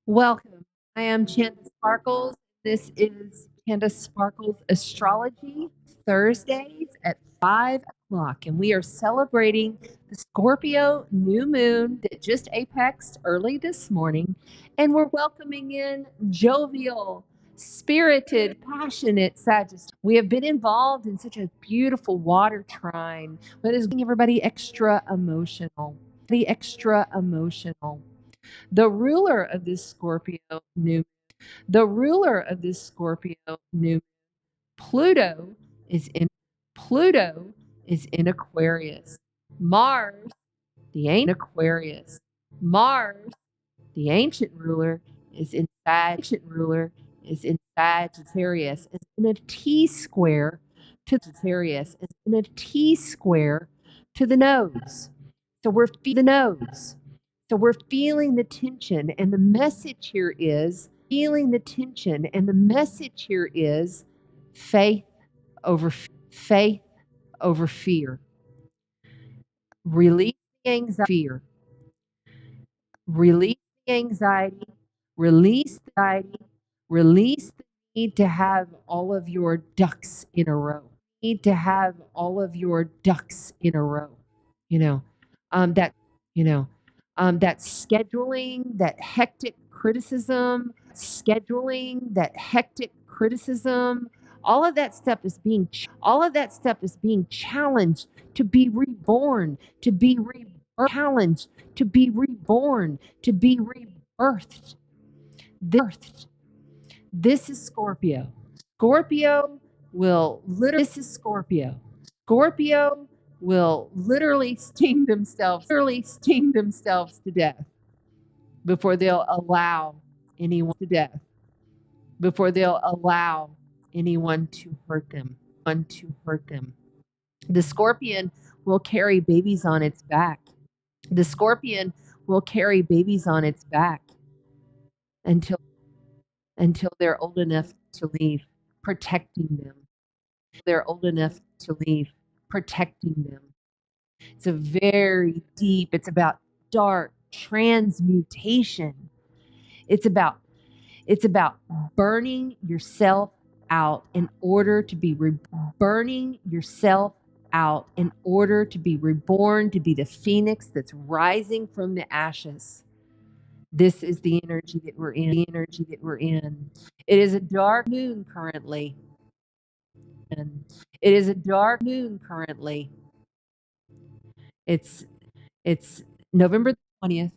Welcome. I am Chanda Sparkles. This is Chanda Sparkles Astrology, Thursdays at 5 o'clock. And we are celebrating the Scorpio new moon that just apexed early this morning. And we're welcoming in jovial, spirited, passionate Sagittarius. We have been involved in such a beautiful water trine that is making everybody extra emotional. Extra emotional. The ruler of this Scorpio new Pluto is in Pluto is in Aquarius. Mars, the ancient Aquarius. Mars, the ancient ruler, is in Sagittarius. It's in a T square to Sagittarius. It's in a T square to the nose. So we're feeling the tension, and the message here is faith over fear. Release the anxiety, release the anxiety, release the need to have all of your ducks in a row. You know, that that scheduling, that hectic criticism, all of that stuff is being challenged to be reborn, to be challenged to be reborn, to be rebirthed. This is Scorpio. Scorpio will literally sting themselves to death before they'll allow anyone to hurt them. The scorpion will carry babies on its back. Until they're old enough to leave, protecting them. It's a very deep, it's about dark transmutation. It's about burning yourself out in order to be reborn, to be the phoenix that's rising from the ashes. This is the energy that we're in. It is a dark moon currently. It's November the 20th,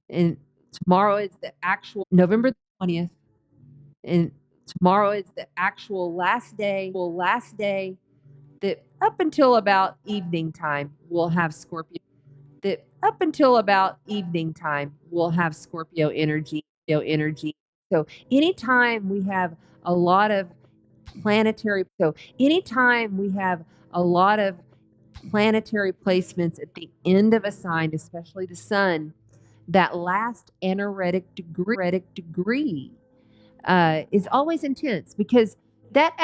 and tomorrow is the actual November the 20th, and tomorrow is the actual last day that up until about evening time we'll have Scorpio energy. So anytime we have a lot of planetary placements at the end of a sign, especially the sun, that last aneretic degree is always intense because that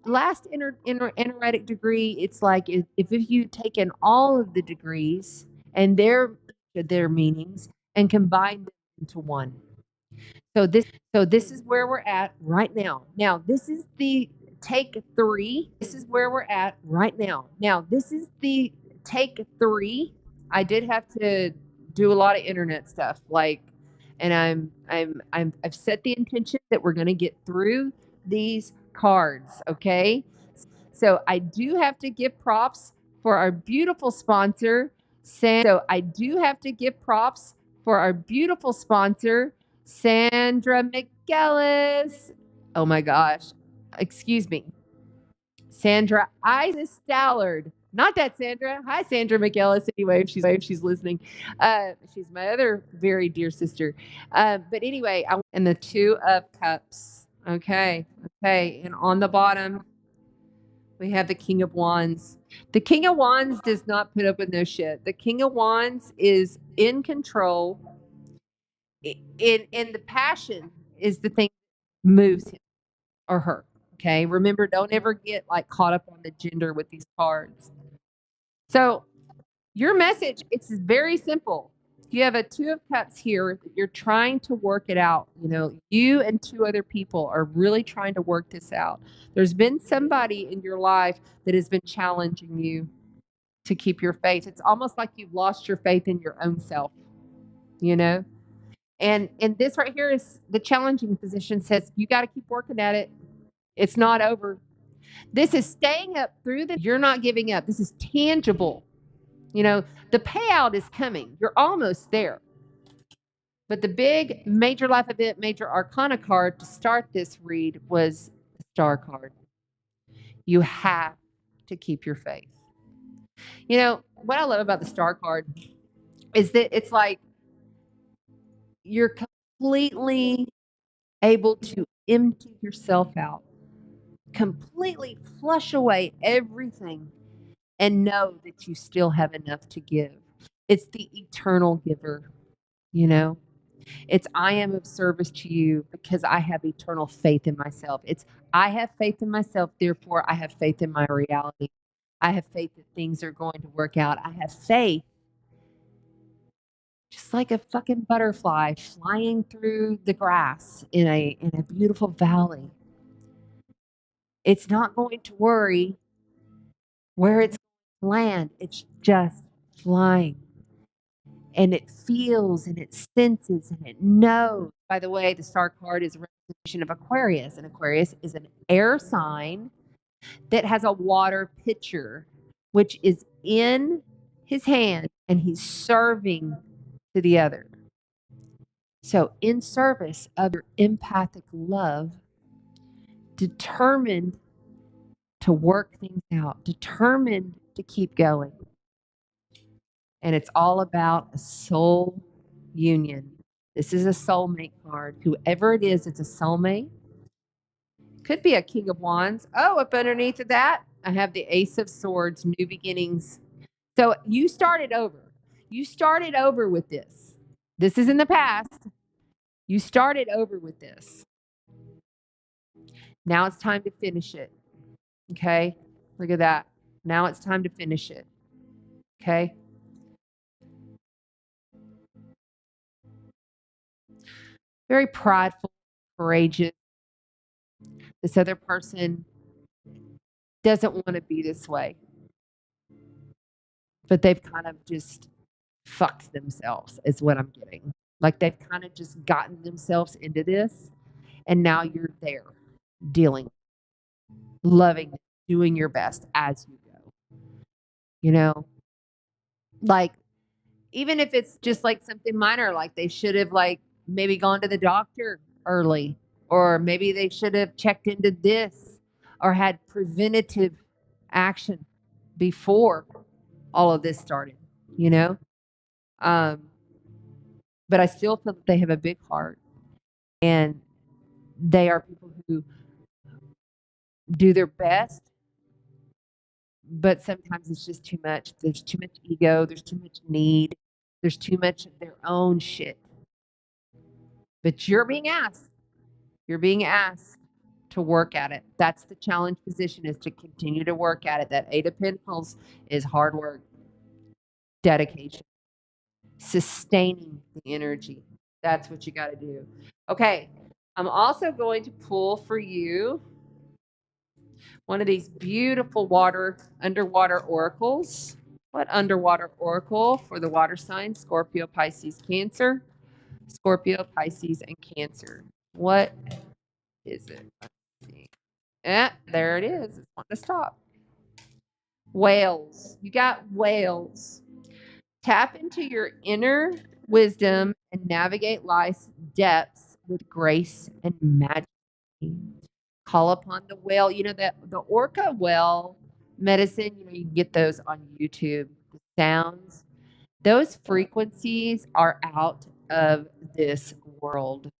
last aneretic degree, it's like if you've taken all of the degrees and their meanings and combined them into one. So this is where we're at right now. Now, this is the take 3. This is where we're at right now. Now, this is the take 3. I did have to do a lot of internet stuff, and I've set the intention that we're going to get through these cards, okay? So I do have to give props for our beautiful sponsor, Sandra McGillis. Oh my gosh. Excuse me. Sandra Isis Stallard. Not that Sandra. Hi, Sandra McGillis. Anyway, if she's listening. She's my other very dear sister. But anyway, and the 2 of Cups. Okay. And on the bottom, we have the King of Wands. The King of Wands does not put up with no shit. The King of Wands is in control. In the passion is the thing that moves him or her. Okay. Remember, don't ever get caught up on the gender with these cards. So Your message, it's very simple. You have a 2 of Cups here. You're trying to work it out. You know, you and 2 other people are really trying to work this out. There's been somebody in your life that has been challenging you to keep your faith. It's almost like you've lost your faith in your own self, you know? And this right here is the challenging position says you got to keep working at it. It's not over. This is staying up through you're not giving up. This is tangible. You know, the payout is coming. You're almost there. But the big major life event, major arcana card to start this read was the star card. You have to keep your faith. You know, what I love about the star card is that it's like you're completely able to empty yourself out, completely flush away everything, and know that you still have enough to give. It's the eternal giver, you know? It's I am of service to you because I have eternal faith in myself. It's I have faith in myself, therefore I have faith in my reality. I have faith that things are going to work out. I have faith, just like a fucking butterfly flying through the grass in a beautiful valley. It's not going to worry where it's going to land. It's just flying. And it feels and it senses and it knows. By the way, the star card is a representation of Aquarius, and Aquarius is an air sign that has a water pitcher, which is in his hand, and he's serving to the other. So, in service of your empathic love, determined to work things out, determined to keep going. And it's all about a soul union. This is a soulmate card. Whoever it is, it's a soulmate. Could be a King of Wands. Oh, up underneath of that, I have the Ace of Swords, new beginnings. So you started over. You started over with this. This is in the past. You started over with this. Now it's time to finish it. Okay? Look at that. Now it's time to finish it. Okay? Very prideful, courageous. This other person doesn't want to be this way, but they've kind of just fucked themselves, is what I'm getting. Like they've kind of just gotten themselves into this, and now you're there dealing, loving, doing your best as you go. You know, like even if it's just like something minor, like they should have like maybe gone to the doctor early, or maybe they should have checked into this or had preventative action before all of this started, you know? But I still feel that they have a big heart, and they are people who do their best, but sometimes it's just too much. There's too much ego, there's too much need, there's too much of their own shit. But you're being asked. You're being asked to work at it. That's the challenge position, is to continue to work at it. That 8 of Pentacles is hard work, dedication, sustaining the energy. That's what you got to do. Okay. I'm also going to pull for you one of these beautiful underwater oracles. What underwater oracle for the water signs? Scorpio, Pisces, Cancer. Scorpio, Pisces, and Cancer. What is it? Let's see. There it is. It's wanting to stop. Whales. You got whales. Tap into your inner wisdom and navigate life's depths with grace and majesty. Call upon the whale. You know that the orca whale medicine, you know, you can get those on YouTube. The sounds, those frequencies are out of this world.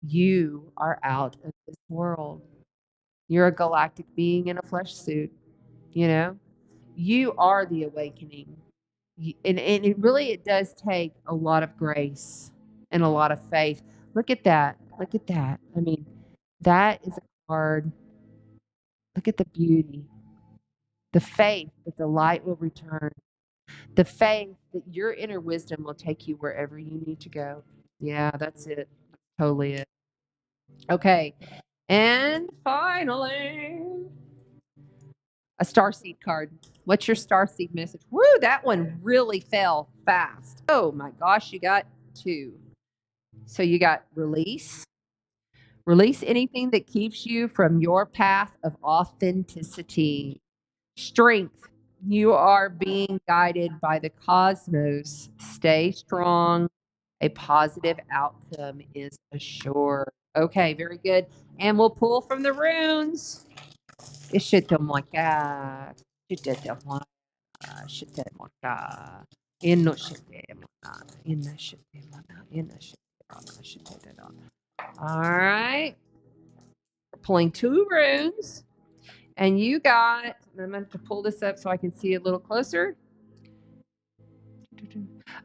You are out of this world. You're a galactic being in a flesh suit, you know? You are the awakening. And it really, it does take a lot of grace and a lot of faith. Look at that. Look at that. I mean, that is a card. Look at the beauty. The faith that the light will return. The faith that your inner wisdom will take you wherever you need to go. Yeah, that's it. Totally it. Okay. And finally, a starseed card. What's your starseed message? Woo, that one really fell fast. Oh my gosh, you got 2. So you got release. Release anything that keeps you from your path of authenticity. Strength. You are being guided by the cosmos. Stay strong. A positive outcome is assured. Okay, very good. And we'll pull from the runes. Ishitomaka, shitetomaka, shitetomaka, inoshitemona, inashitemona, inashitemona, shitetomona. All right. We're pulling 2 runes. And you got, I'm going to have to pull this up so I can see a little closer.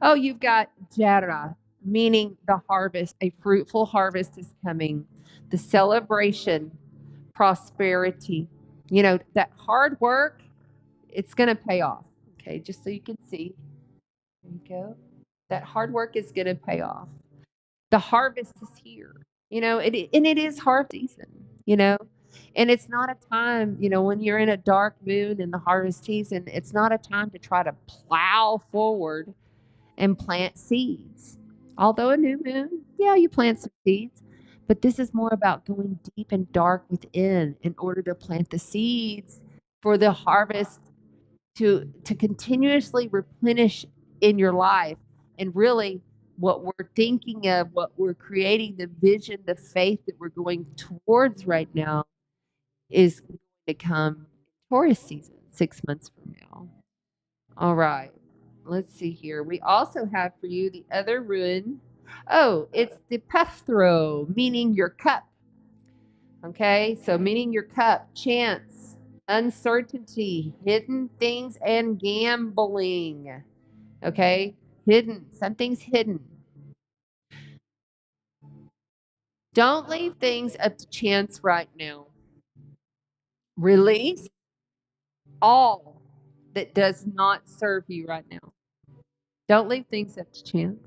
Oh, you've got Jara, meaning the harvest. A fruitful harvest is coming. The celebration, prosperity. You know, that hard work, it's going to pay off. Okay, just so you can see. There you go. That hard work is going to pay off. The harvest is here. You know, and it is harvest season, you know. And it's not a time, you know, when you're in a dark moon in the harvest season, it's not a time to try to plow forward and plant seeds. Although a new moon, yeah, you plant some seeds, but this is more about going deep and dark within in order to plant the seeds for the harvest to continuously replenish in your life. And really what we're thinking of, what we're creating, the vision, the faith that we're going towards right now is going to come Taurus season 6 months from now. All right. Let's see here. We also have for you the other rune. Oh, it's the Pethro, meaning your cup. Okay, so meaning your cup, chance, uncertainty, hidden things, and gambling. Okay, hidden, something's hidden. Don't leave things up to chance right now. Release all that does not serve you right now. Don't leave things up to chance.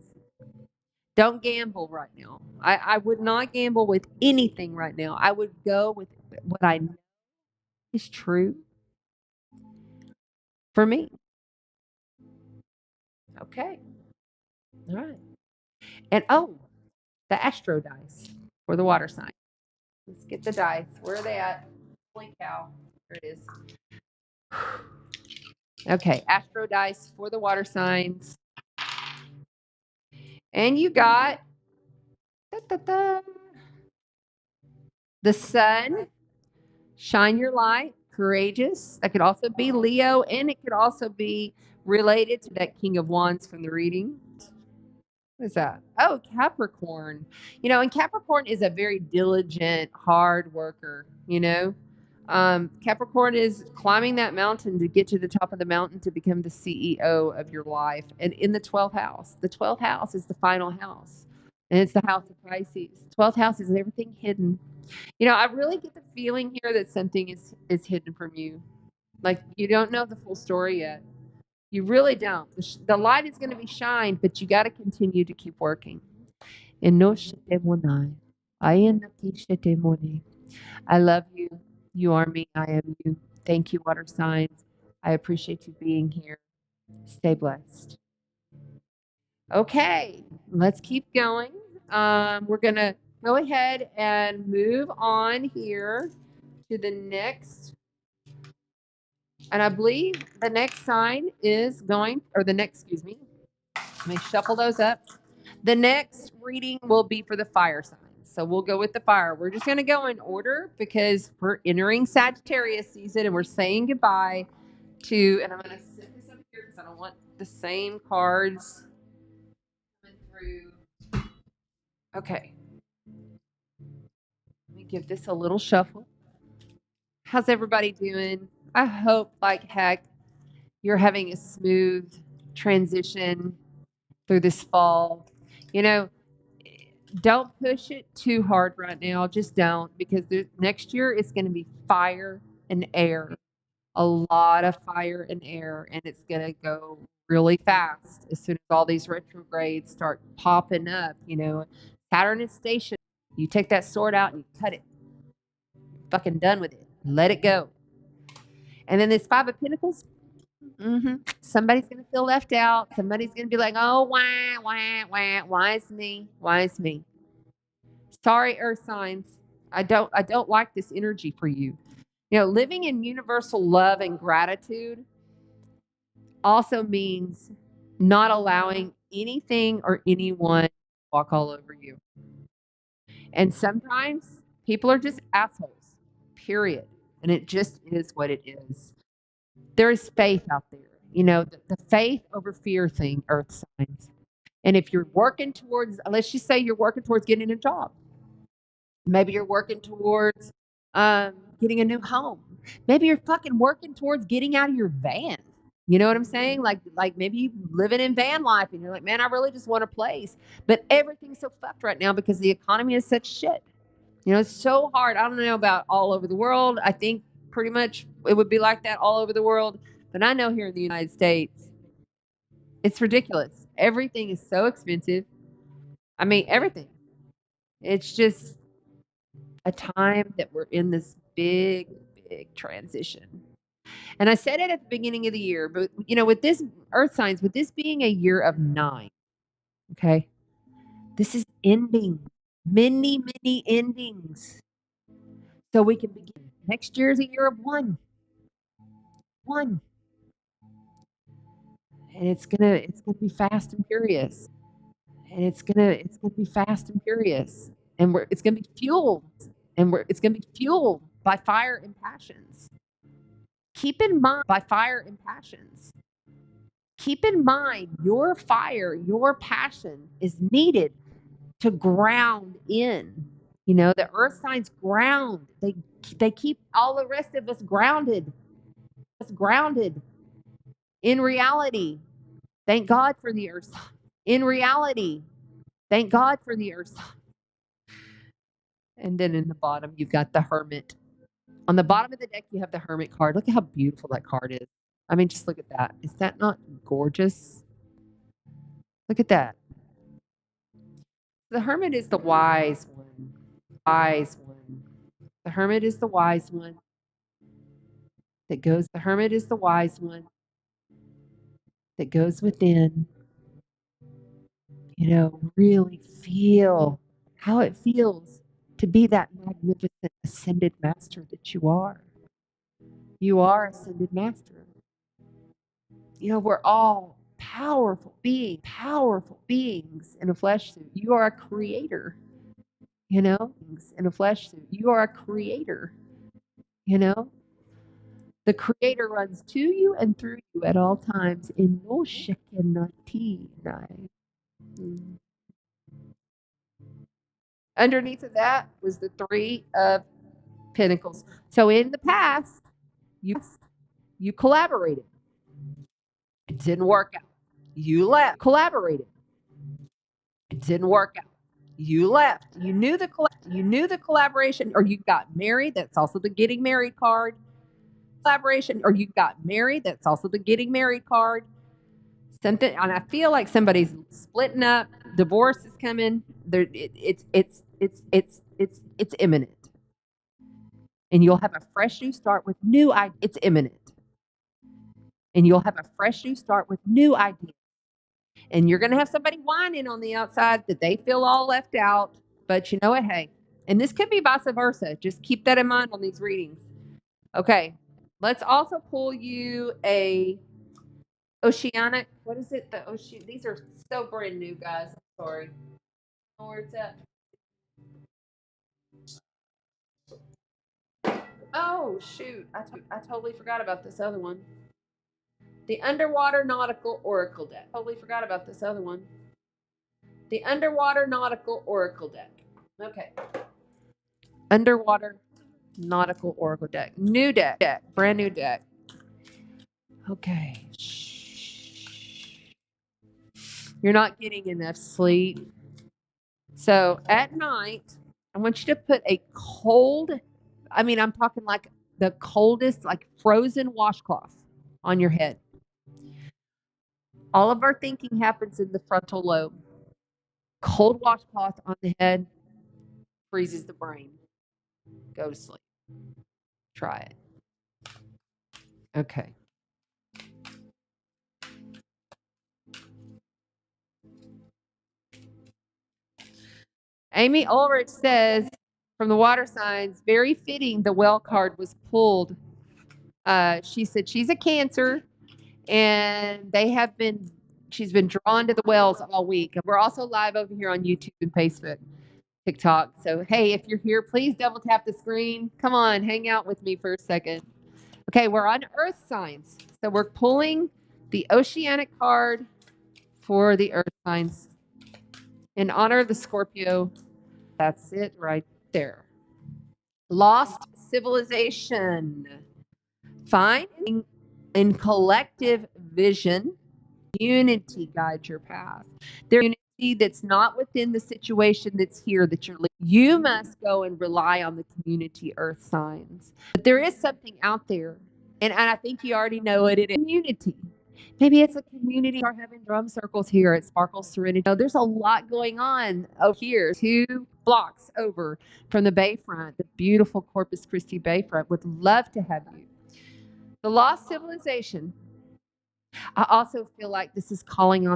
Don't gamble right now. I would not gamble with anything right now. I would go with what I know is true for me. Okay. All right. And oh, the astro dice for the water sign. Let's get the dice. Where are they at? Holy cow. There it is. Okay. Astro dice for the water signs. And you got the sun. Shine your light. Courageous. That could also be Leo, and it could also be related to that King of Wands from the reading. What is that? Oh, Capricorn. You know, and Capricorn is a very diligent, hard worker, you know. Capricorn is climbing that mountain to get to the top of the mountain to become the CEO of your life. And in the 12th house, the 12th house is the final house. And it's the house of Pisces. 12th house is everything hidden. You know, I really get the feeling here that something is hidden from you. Like you don't know the full story yet. You really don't. The light is going to be shined, but you got to continue to keep working. I love you. You are me. I am you. Thank you, water signs. I appreciate you being here. Stay blessed. Okay, let's keep going. We're going to go ahead and move on here to the next. And I believe the next sign is going, or the next, excuse me, let me shuffle those up. The next reading will be for the fire signs. So we'll go with the fire. We're just going to go in order because we're entering Sagittarius season and we're saying goodbye to, and I'm going to set this up here because I don't want the same cards coming through. Okay. Let me give this a little shuffle. How's everybody doing? I hope like heck you're having a smooth transition through this fall. You know, don't push it too hard right now. Just don't, because next year it's going to be fire and air. a lot of fire and air, and it's going to go really fast as soon as all these retrogrades start popping up. You know, Saturn is stationary. You take that sword out and you cut it. Fucking done with it. Let it go. And then this Five of Pentacles. Somebody's going to feel left out. Somebody's going to be like, oh, wah, wah, wah. Why is me? Why is me? Sorry, earth signs. I don't like this energy for you. You know, living in universal love and gratitude also means not allowing anything or anyone to walk all over you. And sometimes people are just assholes, period. And it just is what it is. There is faith out there. You know, the faith over fear thing, earth signs. And if you're working towards, let's just say you're working towards getting a job. Maybe you're working towards getting a new home. Maybe you're fucking working towards getting out of your van. You know what I'm saying? Like maybe you living in van life and you're like, man, I really just want a place. But everything's so fucked right now because the economy is such shit. You know, it's so hard. I don't know about all over the world. I think pretty much it would be like that all over the world. But I know here in the United States, it's ridiculous. Everything is so expensive. I mean, everything. It's just a time that we're in this big transition. And I said it at the beginning of the year, but you know, with this earth signs, with this being a year of 9, okay, this is ending many endings. So we can begin. Next year is a year of 1. And it's gonna be fast and furious. And it's gonna be fast and furious. And it's gonna be fueled. It's gonna be fueled by fire and passions. Keep in mind, by fire and passions. Keep in mind, your fire, your passion is needed to ground in. You know, the earth signs ground. They keep all the rest of us grounded. In reality. Thank God for the earth sign. In reality. Thank God for the earth sign. And then in the bottom, you've got the Hermit. On the bottom of the deck, you have the Hermit card. Look at how beautiful that card is. I mean, just look at that. Is that not gorgeous? Look at that. The Hermit is the wise one. The Hermit is the wise one that goes. The Hermit is the wise one that goes within. You know, really feel how it feels to be that magnificent ascended master that you are. You are ascended master. You know, we're all powerful beings in a flesh suit. You are a creator, you know, in a flesh suit. You are a creator, you know. The creator runs to you and through you at all times. In no shekinati. Underneath of that was the 3 of Pentacles. So in the past, you collaborated. It didn't work out. You left. Collaborated. It didn't work out. You left. You knew the collaboration, or you got married. That's also the getting married card. Collaboration, or you got married. That's also the getting married card. Something, and I feel like somebody's splitting up. Divorce is coming. It's imminent. And you'll have a fresh new start with new ideas. It's imminent. And you'll have a fresh new start with new ideas. And you're going to have somebody whining on the outside that they feel all left out. But you know what? Hey, and this could be vice versa. Just keep that in mind on these readings. Okay. Let's also pull you a Oceanic. What is it? The ocean. These are so brand new, guys. I'm sorry. Where it's at. Oh, shoot. I totally forgot about this other one. The Underwater Nautical Oracle deck. Totally forgot about this other one. The Underwater Nautical Oracle deck. Okay. Underwater Nautical Oracle deck. New deck. Brand new deck. Okay. You're not getting enough sleep. So at night, I want you to put a cold, I mean, I'm talking like the coldest, like frozen washcloth on your head. All of our thinking happens in the frontal lobe. Cold washcloth on the head freezes the brain. Go to sleep. Try it. Okay. Amy Ulrich says, from the water signs, very fitting the well card was pulled. She said she's a Cancer, and she's been drawn to the wells all week. We're also live over here on YouTube and Facebook, TikTok. So, hey, if you're here, please double tap the screen. Come on, hang out with me for a second. Okay, we're on Earth signs. So we're pulling the Oceanic card for the Earth signs in honor of the Scorpio. That's it right there. Lost civilization. Finding in collective vision, unity guides your path. There's unity that's not within the situation that's here that you're living. You must go and rely on the community Earth signs. But there is something out there, and I think you already know what it is. Community. Maybe it's a community. We're having drum circles here at Sparkles Serenity. There's a lot going on over here, 2 blocks over from the Bayfront, the beautiful Corpus Christi Bayfront. Would love to have you. The lost civilization. I also feel like this is calling on